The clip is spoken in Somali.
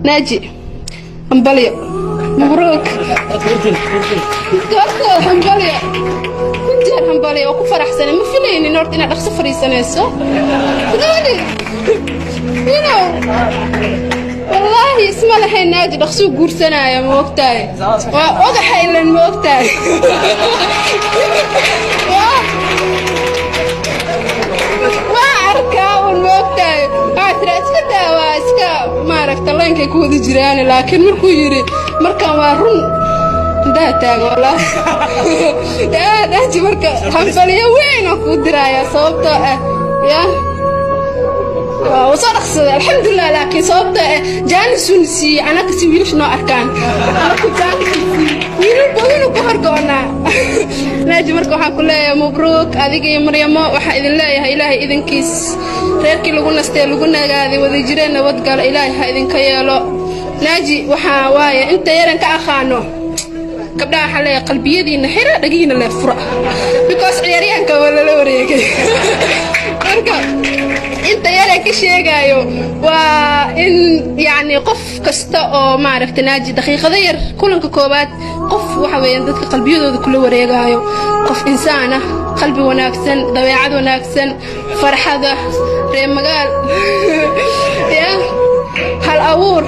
ناجي همبليو مبروك همبليو كنت همبليو وكو فرح سنة ما فيني نورت إن أخسر فريسة نسو قولي والله اسم الله ناجي دخسو قرسنا يا موقتاي وقح إلا الموقتاي ما عرفت الله إنك يكون جيراني لكن مركو يري مركا وارون ده تاج والله ده مركا حنفلي وين أكو دراية صوبته يا وصرخ الحمد لله لكن صوبته جاني سونسي أنا كسويل شنو أركان أنا كنت وينو كهر قونا ناجي مركو حقول له مبروك هذيك يا مريم وحيد الله يا إلهي إذن كيس reerkii lagu nastay lagu nagaaday wada jireen nabad gal ilaahay ha idin ka yeelo naaji waxa waaye inta yaran ka aqaano gabdhaha xalay qalbiyadiina xira dhagiina la fura because ciyaaryahanka wala la wareegay marka inta yaran ka sheegayo waa in yaani qof kasta oo ma aragtay naaji daqiiqada yar kulanka koobaad qof waxa weeyaan dadka qalbiyadooda kula wareegayo qof insaan ah qalbi wanaagsan dabeecad wanaagsan farxada reer magaal ya hal abuur